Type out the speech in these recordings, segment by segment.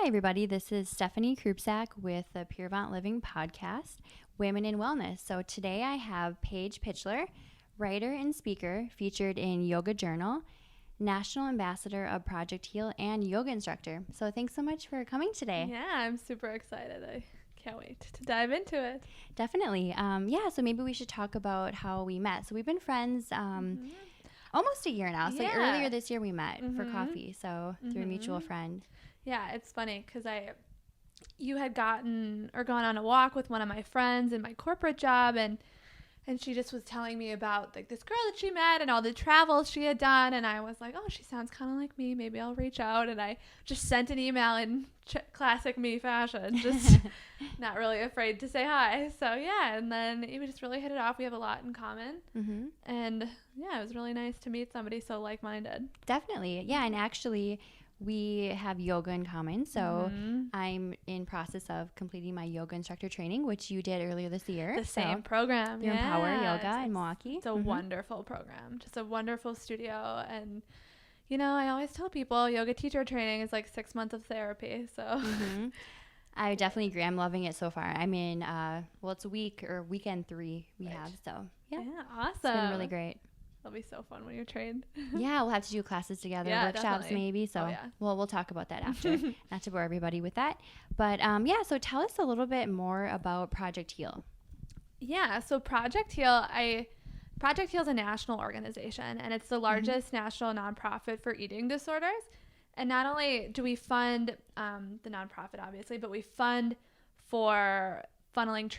everybody. This is Stephanie Krupsak with the Purevant Living podcast, Women in Wellness. So today I have Paige Pichler, writer and speaker featured in Yoga Journal, National Ambassador of Project Heal, and yoga instructor. So thanks so much for coming today. Yeah, I'm super excited. I can't wait to dive into it. Definitely. So maybe we should talk about how we met. So we've been friends almost a year now. So like earlier this year we met for coffee. So through a mutual friend. Yeah, it's funny because you had gone on a walk with one of my friends in my corporate job, and she just was telling me about like this girl that she met and all the travels she had done, and I was like, oh, she sounds kind of like me. Maybe I'll reach out, and I just sent an email in classic me fashion, just not really afraid to say hi. So yeah, and then we just really hit it off. We have a lot in common, and yeah, it was really nice to meet somebody so like-minded. Definitely, yeah, and actually, we have yoga in common, so I'm in process of completing my yoga instructor training, which you did earlier this year. The same program. Through Empower Yoga in Milwaukee. It's a wonderful program, just a wonderful studio. And, you know, I always tell people yoga teacher training is like 6 months of therapy. So I definitely agree. I'm loving it so far. I'm in, it's weekend 3 we have. So, yeah. Awesome. It's been really great. That'll be so fun when you're trained. Yeah, we'll have to do classes together, workshops definitely. Maybe. So, we'll talk about that after. Not to bore everybody with that. But, so tell us a little bit more about Project Heal. Yeah, so Project Heal is a national organization, and it's the largest national nonprofit for eating disorders. And not only do we fund the nonprofit, obviously, but we fund for funneling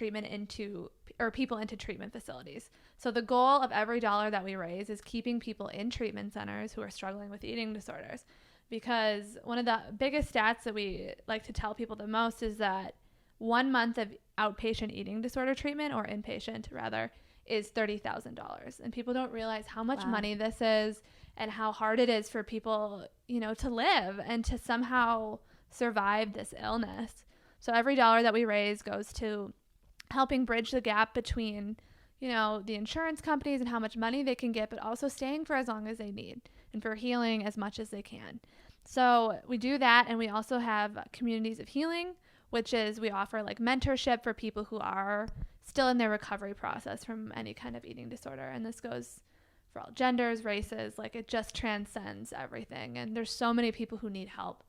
people into treatment facilities. So the goal of every dollar that we raise is keeping people in treatment centers who are struggling with eating disorders. Because one of the biggest stats that we like to tell people the most is that 1 month of outpatient eating disorder treatment, or inpatient rather, is $30,000. And people don't realize how much money this is and how hard it is for people, to live and to somehow survive this illness. So every dollar that we raise goes to helping bridge the gap between, the insurance companies and how much money they can get, but also staying for as long as they need and for healing as much as they can. So we do that. And we also have communities of healing, which is we offer like mentorship for people who are still in their recovery process from any kind of eating disorder. And this goes for all genders, races, like it just transcends everything. And there's so many people who need help.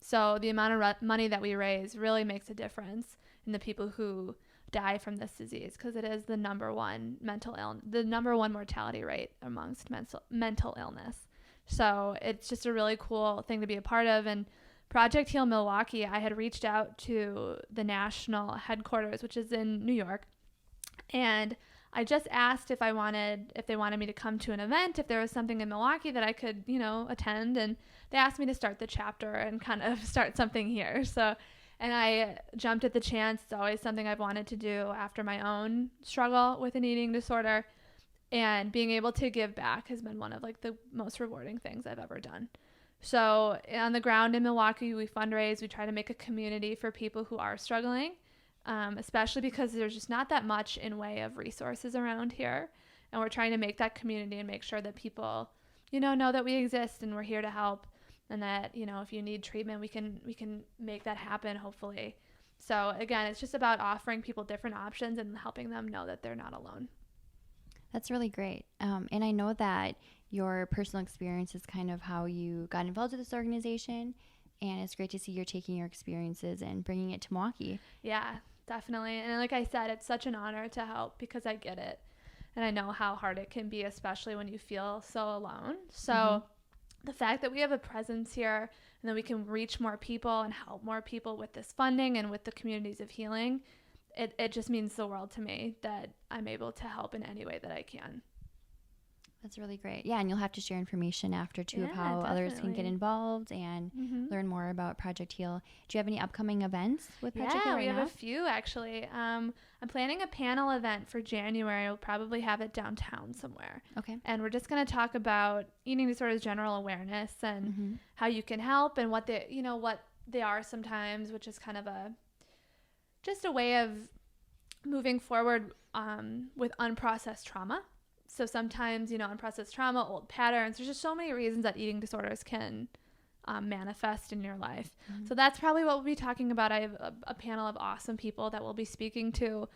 So the amount of money that we raise really makes a difference in the people who die from this disease, because it is the number one mortality rate amongst mental illness. So it's just a really cool thing to be a part of. And Project Heal Milwaukee, I had reached out to the national headquarters, which is in New York, and I just asked if they wanted me to come to an event, if there was something in Milwaukee that I could, attend. And they asked me to start the chapter and kind of start something here. So, and I jumped at the chance. It's always something I've wanted to do after my own struggle with an eating disorder. And being able to give back has been one of like the most rewarding things I've ever done. So on the ground in Milwaukee, we fundraise. We try to make a community for people who are struggling. Especially because there's just not that much in way of resources around here. And we're trying to make that community and make sure that people, know that we exist and we're here to help, and that, if you need treatment, we can make that happen, hopefully. So again, it's just about offering people different options and helping them know that they're not alone. That's really great. And I know that your personal experience is kind of how you got involved with this organization, and it's great to see you're taking your experiences and bringing it to Milwaukee. Yeah. Definitely. And like I said, it's such an honor to help because I get it. And I know how hard it can be, especially when you feel so alone. So the fact that we have a presence here and that we can reach more people and help more people with this funding and with the communities of healing, it just means the world to me that I'm able to help in any way that I can. That's really great. Yeah, and you'll have to share information after, too, of how others can get involved and learn more about Project Heal. Do you have any upcoming events with Project Heal right now? Yeah, we have a few, actually. I'm planning a panel event for January. We'll probably have it downtown somewhere. Okay. And we're just going to talk about eating disorders, general awareness, and how you can help and what they are sometimes, which is kind of just a way of moving forward with unprocessed trauma. So sometimes, unprocessed trauma, old patterns, there's just so many reasons that eating disorders can manifest in your life. So that's probably what we'll be talking about. I have a panel of awesome people that we'll be speaking to.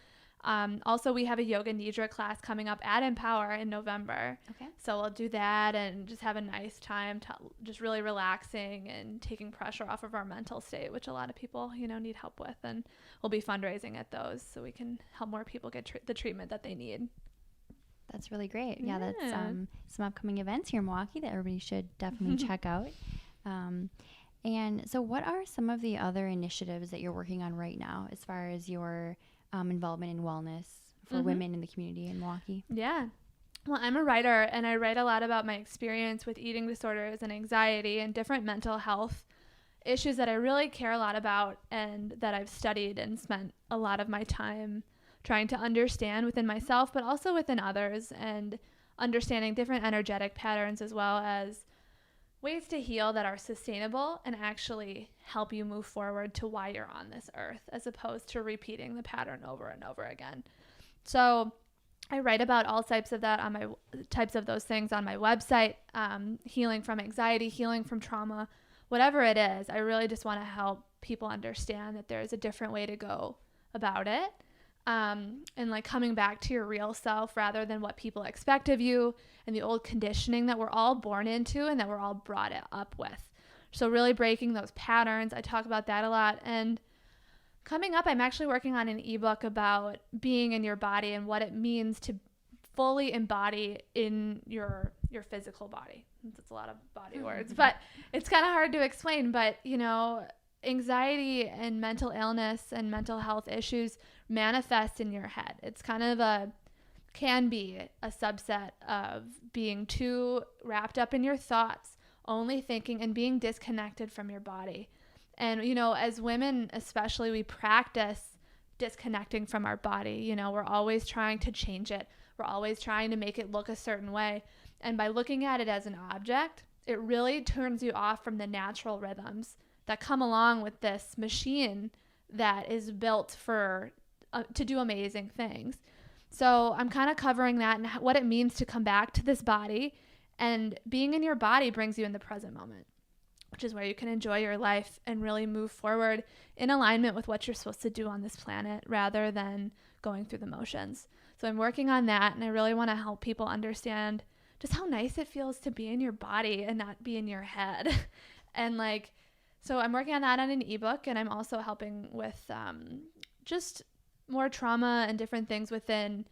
Also, we have a yoga Nidra class coming up at Empower in November. Okay. So we'll do that and just have a nice time just really relaxing and taking pressure off of our mental state, which a lot of people, need help with. And we'll be fundraising at those so we can help more people get the treatment that they need. That's really great. Yeah, that's some upcoming events here in Milwaukee that everybody should definitely check out. And so what are some of the other initiatives that you're working on right now as far as your involvement in wellness for women in the community in Milwaukee? Yeah. Well, I'm a writer, and I write a lot about my experience with eating disorders and anxiety and different mental health issues that I really care a lot about and that I've studied and spent a lot of my time trying to understand within myself, but also within others, and understanding different energetic patterns as well as ways to heal that are sustainable and actually help you move forward to why you're on this earth, as opposed to repeating the pattern over and over again. So I write about all types of those things on my website, healing from anxiety, healing from trauma, whatever it is. I really just want to help people understand that there's a different way to go about it. And like coming back to your real self rather than what people expect of you and the old conditioning that we're all born into and that we're all brought up with. So really breaking those patterns. I talk about that a lot. And coming up, I'm actually working on an ebook about being in your body and what it means to fully embody in your physical body. That's a lot of body words, but it's kind of hard to explain. But, anxiety and mental illness and mental health issues manifest in your head. It's kind of can be a subset of being too wrapped up in your thoughts, only thinking and being disconnected from your body. And, as women, especially, we practice disconnecting from our body. We're always trying to change it. We're always trying to make it look a certain way. And by looking at it as an object, it really turns you off from the natural rhythms that come along with this machine that is built to do amazing things. So I'm kind of covering that and what it means to come back to this body, and being in your body brings you in the present moment, which is where you can enjoy your life and really move forward in alignment with what you're supposed to do on this planet rather than going through the motions. So I'm working on that, and I really want to help people understand just how nice it feels to be in your body and not be in your head. And so I'm working on that on an ebook, and I'm also helping with just more trauma and different things within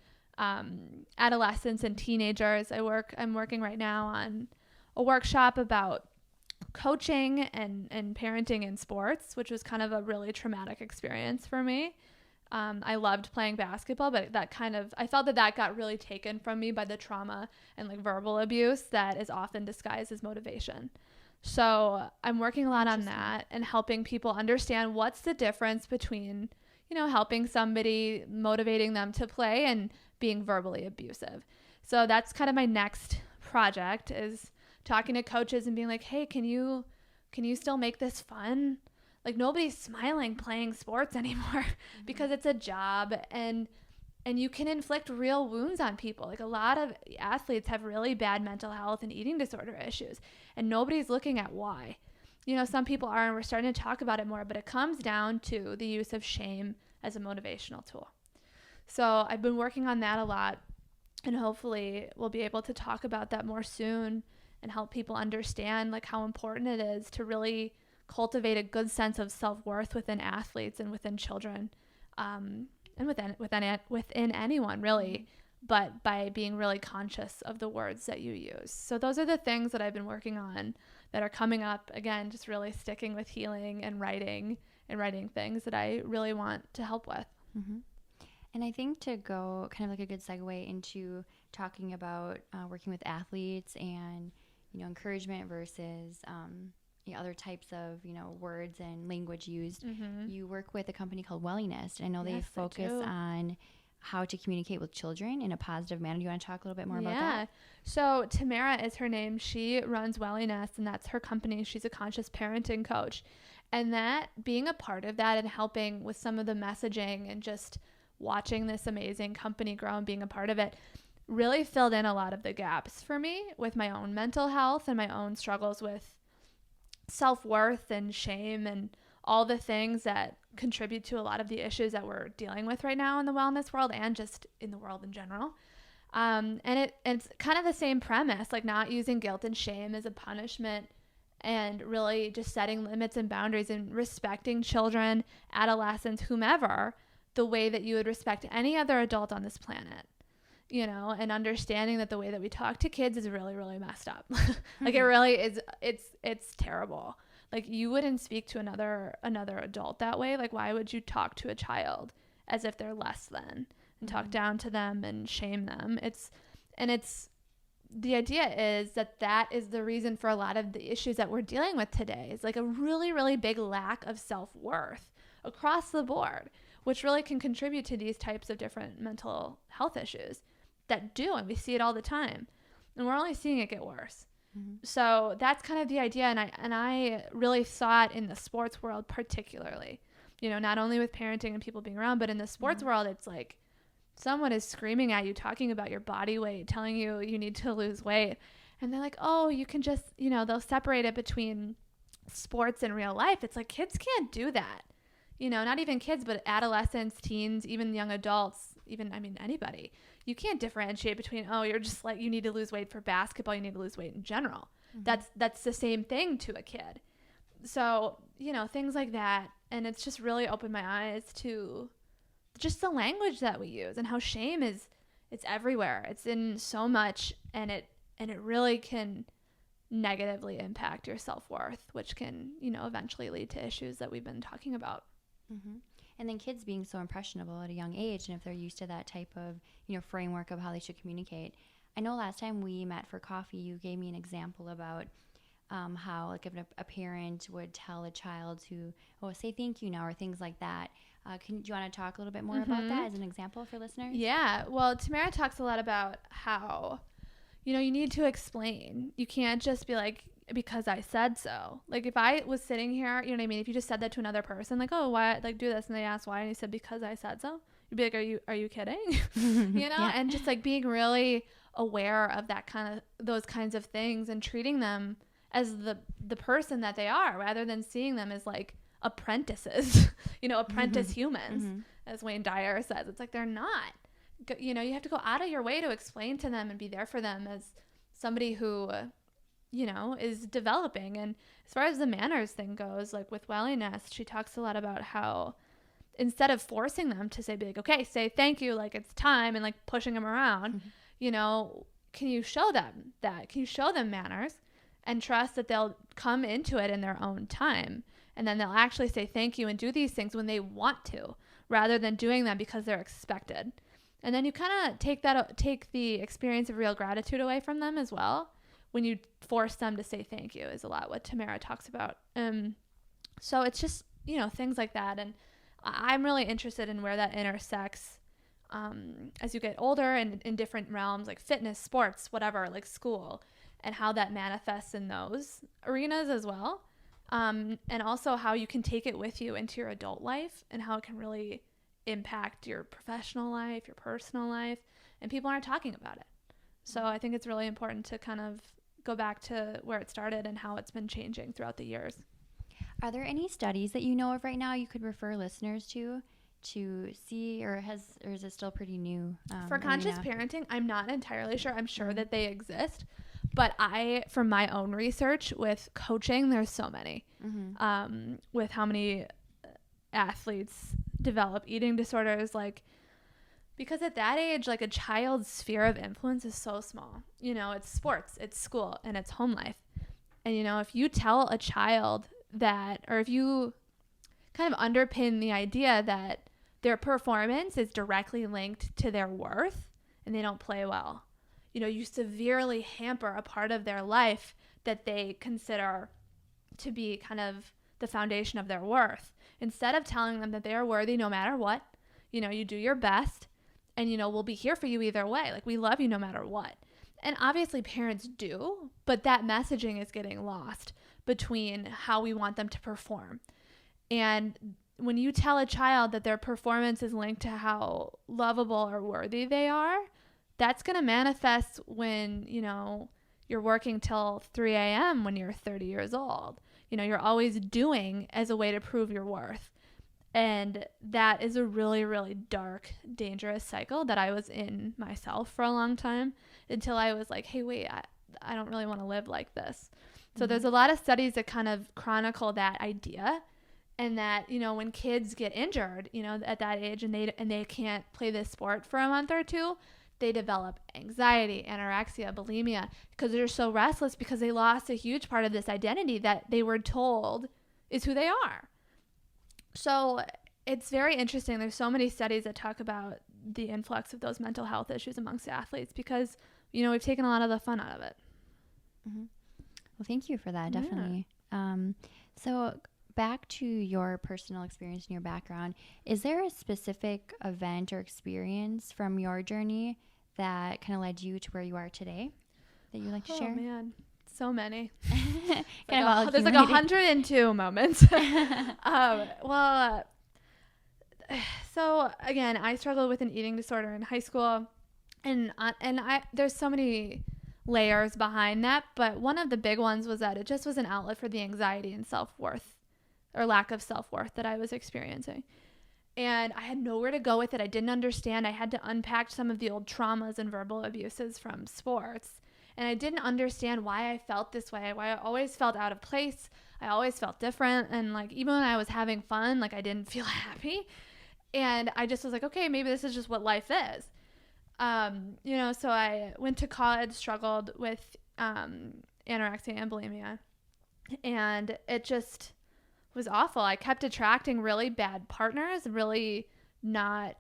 adolescents and teenagers. I'm working right now on a workshop about coaching and parenting in sports, which was kind of a really traumatic experience for me. I loved playing basketball, but I felt that got really taken from me by the trauma and verbal abuse that is often disguised as motivation. So I'm working a lot on that and helping people understand what's the difference between, helping somebody, motivating them to play, and being verbally abusive. So that's kind of my next project, is talking to coaches and being like, hey, can you still make this fun? Nobody's smiling playing sports anymore because it's a job, and you can inflict real wounds on people. A lot of athletes have really bad mental health and eating disorder issues, and nobody's looking at why. Some people are, and we're starting to talk about it more, but it comes down to the use of shame as a motivational tool. So I've been working on that a lot, and hopefully we'll be able to talk about that more soon and help people understand how important it is to really cultivate a good sense of self-worth within athletes and within children, and within anyone really, but by being really conscious of the words that you use. So those are the things that I've been working on that are coming up. Again, just really sticking with healing and writing things that I really want to help with. Mm-hmm. And I think to go kind of a good segue into talking about working with athletes and, encouragement versus other types of, words and language used. Mm-hmm. You work with a company called Welliness, and I know they focus on how to communicate with children in a positive manner. Do you want to talk a little bit more about that? Yeah. So Tamara is her name. She runs Welliness, and that's her company. She's a conscious parenting coach. And that being a part of that and helping with some of the messaging and just watching this amazing company grow and being a part of it really filled in a lot of the gaps for me with my own mental health and my own struggles with self-worth and shame and all the things that contribute to a lot of the issues that we're dealing with right now in the wellness world and just in the world in general. And it's kind of the same premise, like not using guilt and shame as a punishment, and really just setting limits and boundaries and respecting children, adolescents, whomever, the way that you would respect any other adult on this planet, you know, and understanding that the way that we talk to kids is really, really messed up. Like it really is. It's terrible. Like you wouldn't speak to another adult that way. Like why would you talk to a child as if they're less than and talk down to them and shame them? It's the idea is that is the reason for a lot of the issues that we're dealing with today. It's like a really, really big lack of self-worth across the board, which really can contribute to these types of different mental health issues that do, and we see it all the time, and we're only seeing it get worse. So that's kind of the idea, and I really saw it in the sports world particularly, you know, not only with parenting and people being around, but in the sports world, it's like someone is screaming at you, talking about your body weight, telling you you need to lose weight, and they're like, oh, you can just, you know, they'll separate it between sports and real life. It's like kids can't do that, you know, not even kids, but adolescents, teens, even young adults, even, I mean, anybody. You can't differentiate between, oh, you're just like, you need to lose weight for basketball, you need to lose weight in general. That's the same thing to a kid. So, you know, things like that. And it's just really opened my eyes to just the language that we use and how shame it's everywhere. It's in so much, and it really can negatively impact your self-worth, which can, you know, eventually lead to issues that we've been talking about. And then kids being so impressionable at a young age, and if they're used to that type of, you know, framework of how they should communicate. I know last time we met for coffee, you gave me an example about how, like, if a parent would tell a child to, oh, say thank you now, or things like that. Do you want to talk a little bit more about that as an example for listeners? Yeah. Well, Tamara talks a lot about how, you know, you need to explain. You can't just be like, because I said so. Like if I was sitting here, you know what I mean? If you just said that to another person, like, oh, why, like do this, and they ask why, and you said, because I said so, you'd be like, are you kidding? You know? And just like being really aware of that those kinds of things, and treating them as the person that they are, rather than seeing them as like apprentices, you know, apprentice humans, as Wayne Dyer says. It's like, they're not, you know, you have to go out of your way to explain to them and be there for them as somebody who, you know, is developing. And as far as the manners thing goes, like with Welly Nest, she talks a lot about how instead of forcing them to be like, okay, say thank you, like it's time, and like pushing them around, you know, can you show them that? Can you show them manners and trust that they'll come into it in their own time? And then they'll actually say thank you and do these things when they want to, rather than doing them because they're expected. And then you kind of take the experience of real gratitude away from them as well. When you force them to say thank you is a lot what Tamara talks about. So it's just, you know, things like that. And I'm really interested in where that intersects as you get older and in different realms, like fitness, sports, whatever, like school, and how that manifests in those arenas as well. And also how you can take it with you into your adult life, and how it can really impact your professional life, your personal life, and people aren't talking about it. So I think it's really important to kind of go back to where it started and how it's been changing throughout the years. Are there any studies that you know of right now you could refer listeners to see, or is it still pretty new? For conscious parenting, I'm not entirely sure. I'm sure that they exist, but from my own research with coaching, there's so many, with how many athletes develop eating disorders, like, because at that age, like, a child's sphere of influence is so small. You know, it's sports, it's school, and it's home life. And, you know, if you tell a child that, or if you kind of underpin the idea that their performance is directly linked to their worth and they don't play well, you know, you severely hamper a part of their life that they consider to be kind of the foundation of their worth. Instead of telling them that they are worthy no matter what, you know, you do your best, and, you know, we'll be here for you either way. Like, we love you no matter what. And obviously parents do, but that messaging is getting lost between how we want them to perform. And when you tell a child that their performance is linked to how lovable or worthy they are, that's going to manifest when, you know, you're working till 3 a.m. when you're 30 years old. you're always doing as a way to prove your worth. And that is a really, really dark, dangerous cycle that I was in myself for a long time, until I was like, hey, wait, I don't really want to live like this. So there's a lot of studies that kind of chronicle that idea, and that, when kids get injured, at that age, and they can't play this sport for a month or two, they develop anxiety, anorexia, bulimia, because they're so restless because they lost a huge part of this identity that they were told is who they are. So it's very interesting. There's so many studies that talk about the influx of those mental health issues amongst athletes, because, we've taken a lot of the fun out of it. Mm-hmm. Well, thank you for that. Definitely. So back to your personal experience and your background, is there a specific event or experience from your journey that kind of led you to where you are today that you'd like to share? Oh, man. So many. There's like 102 moments. So again, I struggled with an eating disorder in high school, and there's so many layers behind that, but one of the big ones was that it just was an outlet for the anxiety and self-worth, or lack of self-worth, that I was experiencing. And I had nowhere to go with it. I didn't understand. I had to unpack some of the old traumas and verbal abuses from sports. And I didn't understand why I felt this way, why I always felt out of place. I always felt different. And like, even when I was having fun, like, I didn't feel happy. And I just was like, okay, maybe this is just what life is. So I went to college, struggled with anorexia and bulimia. And it just was awful. I kept attracting really bad partners, really not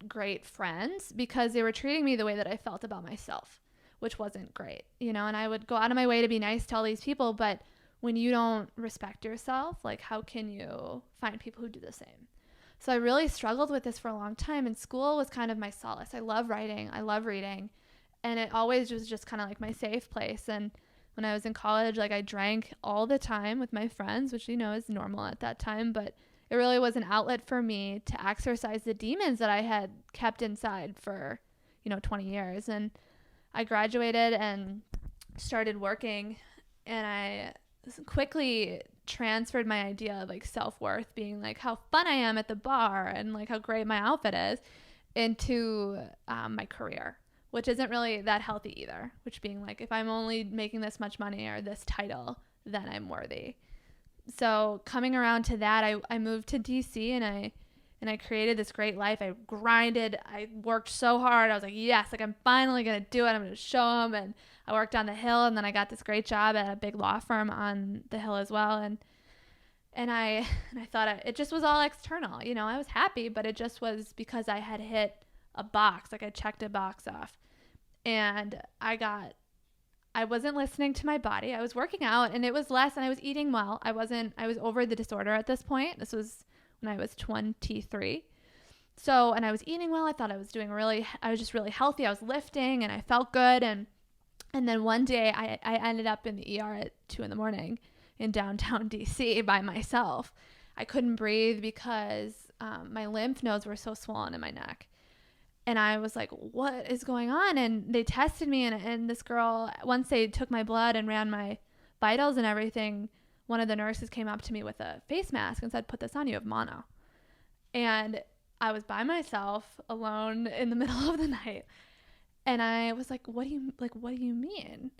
great friends, because they were treating me the way that I felt about myself, which wasn't great, and I would go out of my way to be nice to all these people, but when you don't respect yourself, like, how can you find people who do the same? So I really struggled with this for a long time, and school was kind of my solace. I love writing, I love reading, and it always was just kind of like my safe place. And when I was in college, like, I drank all the time with my friends, which, is normal at that time, but it really was an outlet for me to exercise the demons that I had kept inside for, 20 years. And I graduated and started working, and I quickly transferred my idea of like self-worth being like how fun I am at the bar and like how great my outfit is into my career, which isn't really that healthy either, which being like, if I'm only making this much money or this title, then I'm worthy. So coming around to that, I moved to DC, and I created this great life. I grinded. I worked so hard. I was like, yes, like, I'm finally going to do it. I'm going to show them. And I worked on the Hill, and then I got this great job at a big law firm on the Hill as well. And I thought it just was all external. I was happy, but it just was because I had hit a box. Like, I checked a box off. And I wasn't listening to my body. I was working out, and it was less, and I was eating well. I was over the disorder at this point. This was when I was 23. So, and I was eating well. I thought I was just really healthy. I was lifting, and I felt good. And then one day I ended up in the ER at 2 a.m. in downtown DC by myself. I couldn't breathe because my lymph nodes were so swollen in my neck. And I was like, what is going on? And they tested me, and this girl, once they took my blood and ran my vitals and everything, one of the nurses came up to me with a face mask and said, put this on, you have mono. And I was by myself, alone in the middle of the night. And I was like, what do you mean?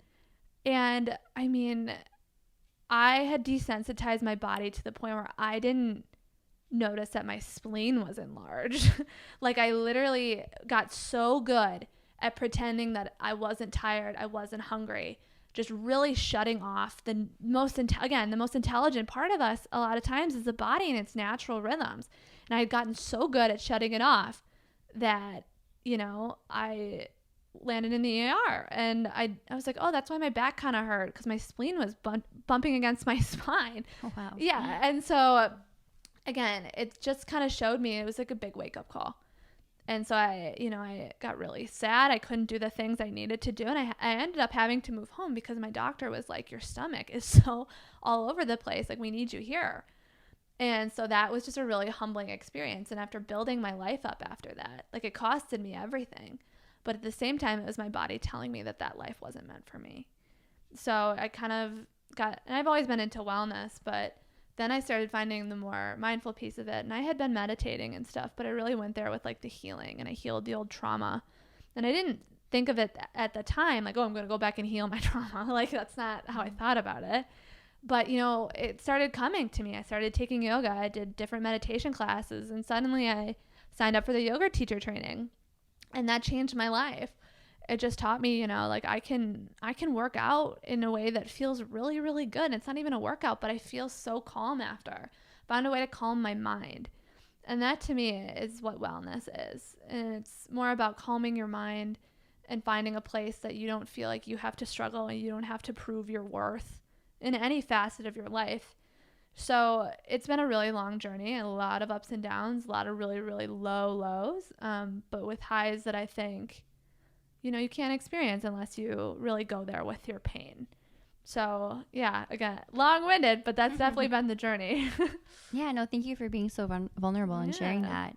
And I mean, I had desensitized my body to the point where I didn't notice that my spleen was enlarged. Like, I literally got so good at pretending that I wasn't tired, I wasn't hungry, just really shutting off the most intelligent part of us a lot of times is the body and its natural rhythms. And I had gotten so good at shutting it off that, I landed in the ER, and I was like, oh, that's why my back kind of hurt, because my spleen was bumping against my spine. Oh, wow. Yeah. And so again, it just kind of showed me, it was like a big wake up call. And so I got really sad. I couldn't do the things I needed to do. And I ended up having to move home because my doctor was like, your stomach is so all over the place. Like, we need you here. And so that was just a really humbling experience. And after building my life up after that, like, it costed me everything. But at the same time, it was my body telling me that life wasn't meant for me. So I kind of and I've always been into wellness, but then I started finding the more mindful piece of it. And I had been meditating and stuff, but I really went there with like the healing, and I healed the old trauma. And I didn't think of it at the time like, oh, I'm going to go back and heal my trauma. Like, that's not how I thought about it. But, you know, it started coming to me. I started taking yoga. I did different meditation classes, and suddenly I signed up for the yoga teacher training, and that changed my life. It just taught me, you know, like I can work out in a way that feels really, really good. It's not even a workout, but I feel so calm after. Found a way to calm my mind. And that to me is what wellness is. And it's more about calming your mind and finding a place that you don't feel like you have to struggle and you don't have to prove your worth in any facet of your life. So it's been a really long journey, a lot of ups and downs, a lot of really, really low lows, but with highs that I think, you know, you can't experience unless you really go there with your pain. So yeah, again, long-winded, but that's definitely been the journey. Yeah, no, thank you for being so vulnerable and sharing that.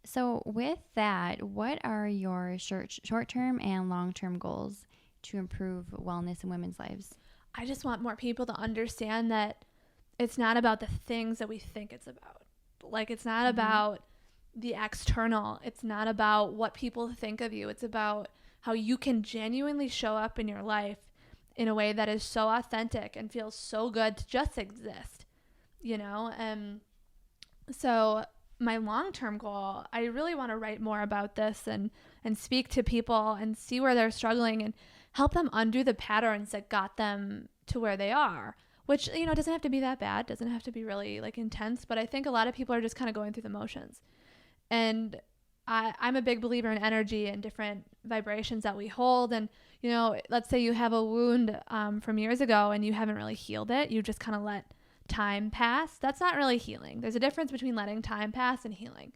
So with that, what are your short-term and long-term goals to improve wellness in women's lives? I just want more people to understand that it's not about the things that we think it's about. Like, it's not about the external. It's not about what people think of you. It's about how you can genuinely show up in your life in a way that is so authentic and feels so good to just exist, you know? So my long-term goal, I really want to write more about this and speak to people and see where they're struggling and help them undo the patterns that got them to where they are, which, you know, doesn't have to be that bad, doesn't have to be really like intense, but I think a lot of people are just kind of going through the motions. And I'm a big believer in energy and different vibrations that we hold. And, you know, let's say you have a wound from years ago and you haven't really healed it. You just kind of let time pass. That's not really healing. There's a difference between letting time pass and healing.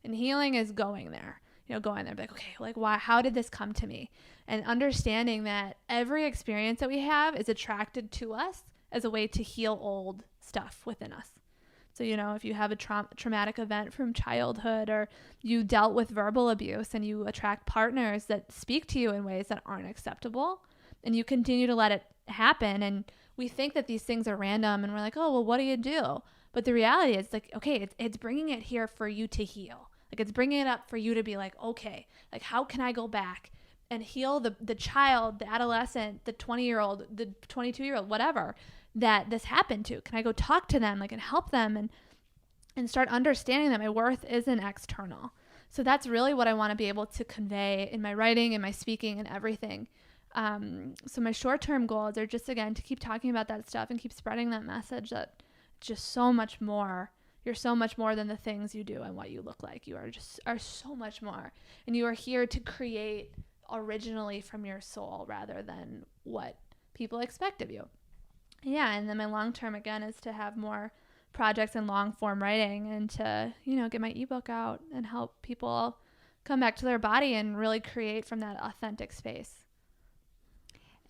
And healing is going there, you know, going there, like, okay, like, why, how did this come to me? And understanding that every experience that we have is attracted to us as a way to heal old stuff within us. So, you know, if you have a traumatic event from childhood, or you dealt with verbal abuse and you attract partners that speak to you in ways that aren't acceptable, and you continue to let it happen, and we think that these things are random and we're like, oh, well, what do you do? But the reality is, like, okay, it's bringing it here for you to heal. Like, it's bringing it up for you to be like, okay, like, how can I go back and heal the child, the adolescent, the 20-year-old, the 22-year-old, whatever, that this happened to? Can I go talk to them, like, and help them and start understanding that my worth isn't external? So that's really what I want to be able to convey in my writing and my speaking and everything. So my short-term goals are just, again, to keep talking about that stuff and keep spreading that message that just so much more. You're so much more than the things you do and what you look like. You are so much more. And you are here to create originally from your soul rather than what people expect of you. Yeah, and then my long-term, again, is to have more projects in long-form writing and to, you know, get my ebook out and help people come back to their body and really create from that authentic space.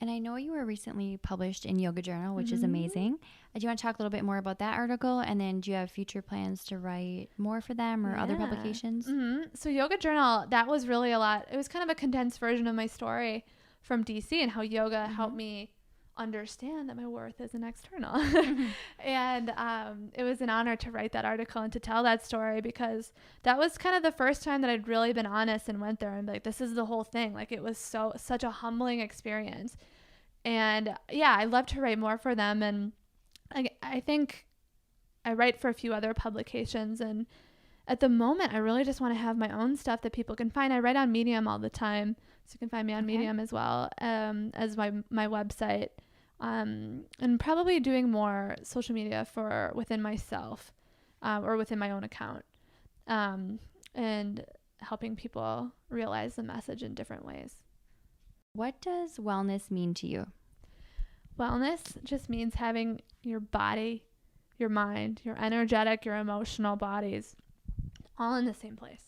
And I know you were recently published in Yoga Journal, which is amazing. Do you want to talk a little bit more about that article? And then do you have future plans to write more for them or other publications? So Yoga Journal, that was really a lot. It was kind of a condensed version of my story from DC and how yoga helped me understand that my worth isn't external. And it was an honor to write that article and to tell that story, because that was kind of the first time that I'd really been honest and went there and like, this is the whole thing. Like, it was such a humbling experience. And yeah, I love to write more for them. And I think I write for a few other publications, and at the moment I really just want to have my own stuff that people can find. I write on Medium all the time, so you can find me on Medium as well, as my website. And probably doing more social media within myself, or within my own account, and helping people realize the message in different ways. What does wellness mean to you? Wellness just means having your body, your mind, your energetic, your emotional bodies all in the same place.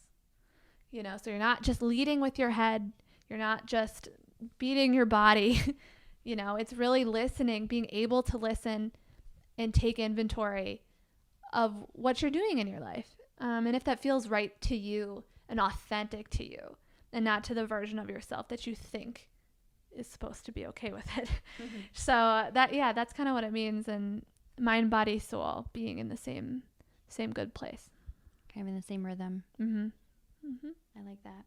You know, so you're not just leading with your head. You're not just beating your body. You know, it's really listening, being able to listen and take inventory of what you're doing in your life. And if that feels right to you and authentic to you, and not to the version of yourself that you think is supposed to be okay with it. So that's kind of what it means. And mind, body, soul being in the same good place. Kind of in the same rhythm. I like that.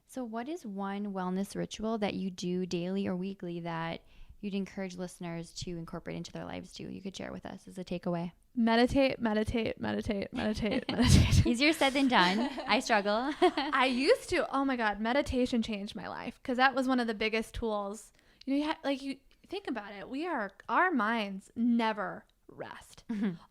So what is one wellness ritual that you do daily or weekly that you'd encourage listeners to incorporate into their lives too? You could share with us as a takeaway. Meditate. Easier said than done. I struggle. I used to. Oh my God. Meditation changed my life because that was one of the biggest tools. You think about it. Our minds never rest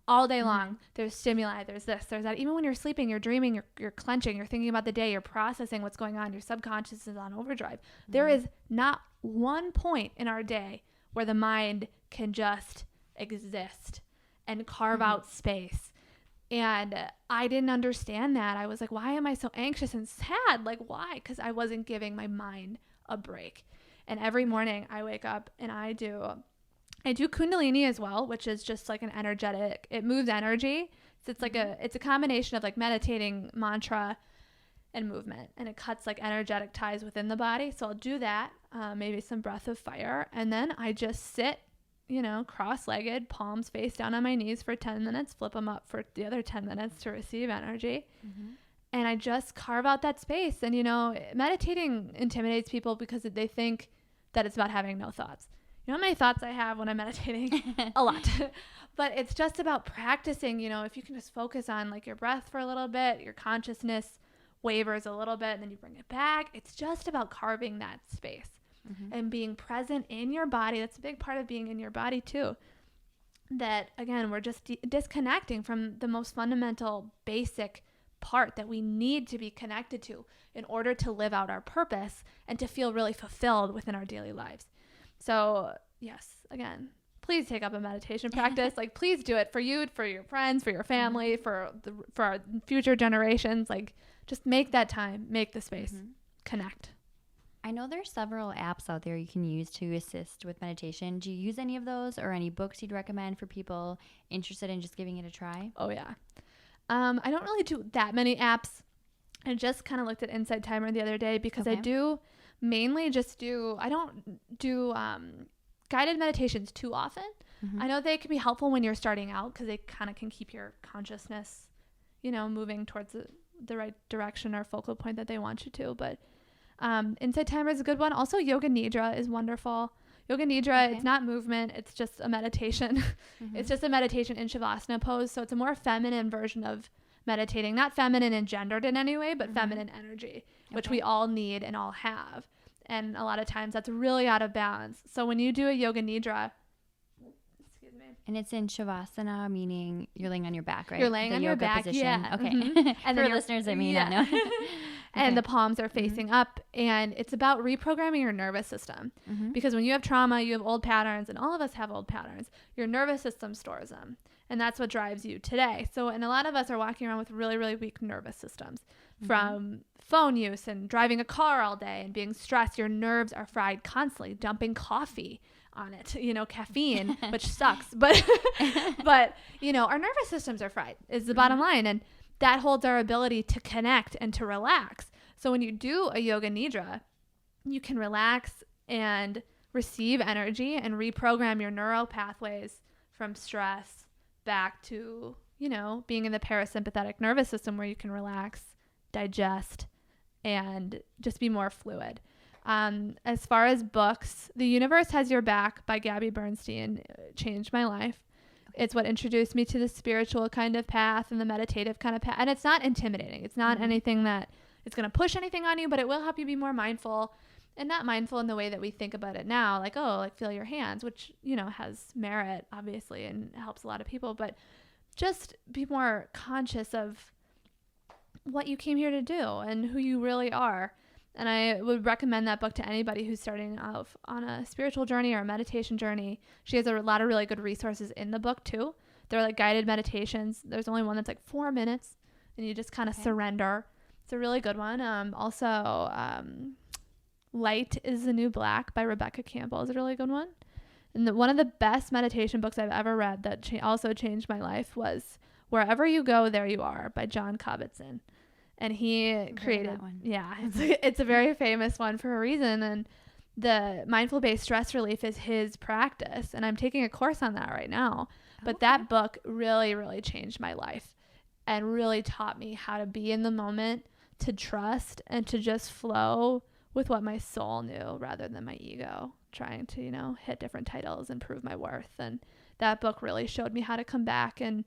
all day long. There's stimuli, there's this, there's that. Even when you're sleeping, you're dreaming, you're clenching, you're thinking about the day, you're processing what's going on. Your subconscious is on overdrive. There is not one point in our day where the mind can just exist and carve out space. And I didn't understand that. I was like, why am I so anxious and sad? Like, why? Because I wasn't giving my mind a break. And every morning I wake up and I do Kundalini as well, which is just like an energetic, it moves energy. So it's a combination of like meditating, mantra, and movement. And it cuts like energetic ties within the body. So I'll do that, maybe some breath of fire. And then I just sit, cross-legged, palms face down on my knees for 10 minutes, flip them up for the other 10 minutes to receive energy. And I just carve out that space. And, meditating intimidates people because they think that it's about having no thoughts. You know how many thoughts I have when I'm meditating? A lot. But it's just about practicing, if you can just focus on like your breath for a little bit, your consciousness wavers a little bit, and then you bring it back. It's just about carving that space and being present in your body. That's a big part of being in your body too. That, again, we're just disconnecting from the most fundamental, basic part that we need to be connected to in order to live out our purpose and to feel really fulfilled within our daily lives. So yes, again, please take up a meditation practice. Like, please do it for you, for your friends, for your family, for our future generations. Like, just make that time, make the space, connect. I know there's several apps out there you can use to assist with meditation. Do you use any of those or any books you'd recommend for people interested in just giving it a try? Oh yeah. I don't really do that many apps. I just kind of looked at Insight Timer the other day because I do mainly I don't do guided meditations too often. I know they can be helpful when you're starting out because they kind of can keep your consciousness, moving towards the right direction or focal point that they want you to. But Insight Timer is a good one. Also, Yoga Nidra is wonderful. Yoga Nidra, it's not movement. It's just a meditation. It's just a meditation in Shavasana pose. So it's a more feminine version of meditating, not feminine and gendered in any way, but feminine energy, which we all need and all have. And a lot of times that's really out of balance. So when you do a Yoga Nidra, and it's in Shavasana, meaning you're laying on your back, right? You're laying on your back, position. yeah. Okay. And for listeners that may not know. And the palms are facing up, and it's about reprogramming your nervous system. Because when you have trauma, you have old patterns, and all of us have old patterns. Your nervous system stores them, and that's what drives you today. So, and a lot of us are walking around with really, really weak nervous systems from phone use and driving a car all day and being stressed. Your nerves are fried constantly, dumping coffee on it, caffeine, which sucks, but our nervous systems are fried is the bottom line. And that holds our ability to connect and to relax. So when you do a Yoga Nidra, you can relax and receive energy and reprogram your neural pathways from stress back to, being in the parasympathetic nervous system where you can relax, digest, and just be more fluid. As far as books, The Universe Has Your Back by Gabby Bernstein changed my life. It's what introduced me to the spiritual kind of path and the meditative kind of path. And it's not intimidating. It's not anything that it's going to push anything on you, but it will help you be more mindful, and not mindful in the way that we think about it now. Like, feel your hands, which, has merit, obviously, and helps a lot of people. But just be more conscious of what you came here to do and who you really are. And I would recommend that book to anybody who's starting off on a spiritual journey or a meditation journey. She has a lot of really good resources in the book too. They're like guided meditations. There's only one that's like 4 minutes and you just kind of surrender. It's a really good one. Also, Light is the New Black by Rebecca Campbell is a really good one. And one of the best meditation books I've ever read that also changed my life was Wherever You Go, There You Are by John Kabat-Zinn. And he created that one. Yeah, it's a very famous one for a reason. And the mindful-based stress relief is his practice, and I'm taking a course on that right now. But that book really, really changed my life and really taught me how to be in the moment, to trust, and to just flow with what my soul knew rather than my ego trying to, you know, hit different titles and prove my worth. And that book really showed me how to come back. And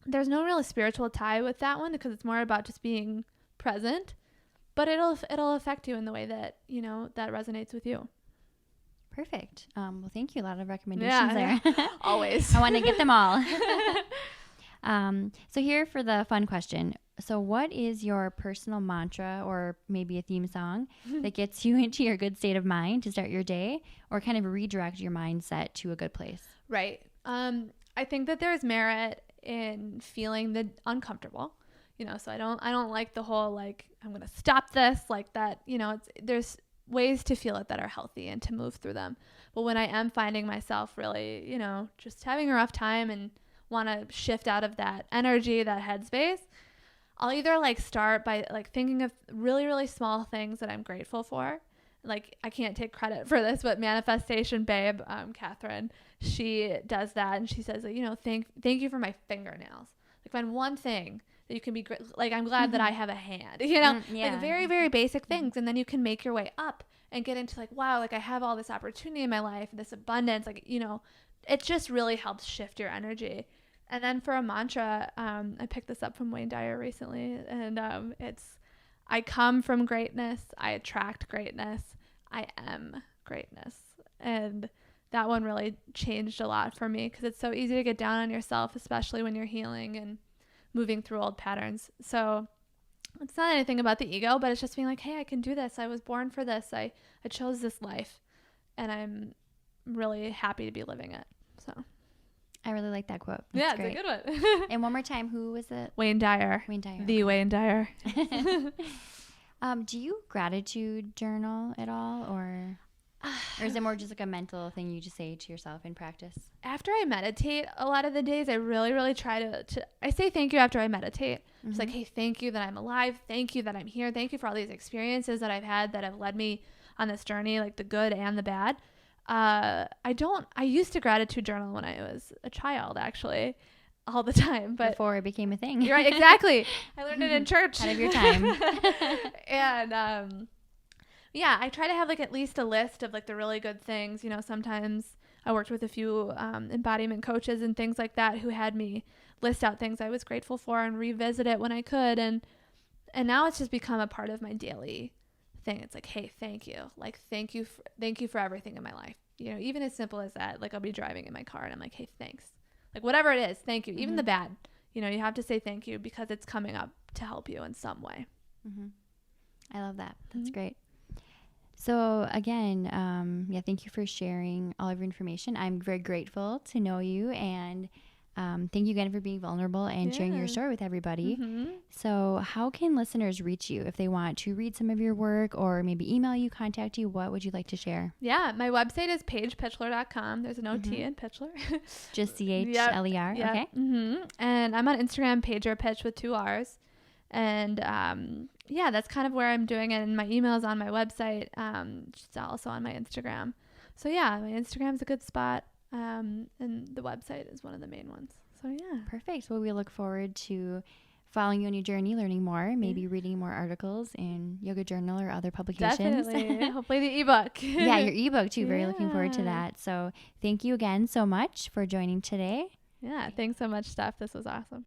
there's no real spiritual tie with that one because it's more about just being present, but it'll affect you in the way that, you know, that resonates with you. Perfect. Well, thank you. A lot of recommendations there. Always. I want to get them all. So here for the fun question. So what is your personal mantra or maybe a theme song that gets you into your good state of mind to start your day or kind of redirect your mindset to a good place? Right. I think that there's merit in feeling the uncomfortable, you know, so I don't like the whole, like, I'm going to stop this, like that, you know, there's ways to feel it that are healthy and to move through them. But when I am finding myself really, you know, just having a rough time and want to shift out of that energy, that headspace, I'll either like start by like thinking of really, really small things that I'm grateful for. Like, I can't take credit for this, but Manifestation Babe, Catherine, she does that. And she says, you know, thank you for my fingernails. Like, find one thing that you can be great. Like, I'm glad that I have a hand, you know, like very, very basic things. And then you can make your way up and get into like, wow, like I have all this opportunity in my life, this abundance, like, you know, it just really helps shift your energy. And then for a mantra, I picked this up from Wayne Dyer recently, and it's, I come from greatness, I attract greatness, I am greatness. And that one really changed a lot for me because it's so easy to get down on yourself, especially when you're healing and moving through old patterns. So it's not anything about the ego, but it's just being like, hey, I can do this. I was born for this. I chose this life, and I'm really happy to be living it. So I really like that quote. That's great. It's a good one. And one more time, who was it? Wayne Dyer. Wayne Dyer. The Wayne Dyer. Do you gratitude journal at all, or is it more just like a mental thing you just say to yourself in practice? After I meditate, a lot of the days I really, really try to I say thank you after I meditate. It's like, hey, thank you that I'm alive. Thank you that I'm here. Thank you for all these experiences that I've had that have led me on this journey, like the good and the bad. I used to gratitude journal when I was a child, actually, all the time, but before it became a thing. You're right. Exactly. I learned it in church. Out of your time. And, yeah, I try to have like at least a list of like the really good things. You know, sometimes I worked with a few, embodiment coaches and things like that who had me list out things I was grateful for and revisit it when I could. And now it's just become a part of my daily thing. It's like, hey, thank you. Like, thank you for everything in my life. You know, even as simple as that, like I'll be driving in my car and I'm like, hey, thanks. Like whatever it is, thank you. Even the bad, you know, you have to say thank you because it's coming up to help you in some way. I love that. That's great. So again, thank you for sharing all of your information. I'm very grateful to know you, and thank you again for being vulnerable and sharing your story with everybody. So how can listeners reach you if they want to read some of your work or maybe email you, contact you? What would you like to share? Yeah, my website is paigepichler.com. There's no T in Pichler. Just C-H-L-E-R. Yep. Okay. And I'm on Instagram, PaigePitch with 2 R's. And that's kind of where I'm doing it. And my email is on my website. It's also on my Instagram. So yeah, my Instagram's a good spot. And the website is one of the main ones. So yeah. Perfect. Well, we look forward to following you on your journey, learning more, maybe reading more articles in Yoga Journal or other publications. Definitely. Hopefully the ebook. Yeah, your ebook too. Very looking forward to that. So thank you again so much for joining today. Yeah, thanks so much, Steph. This was awesome.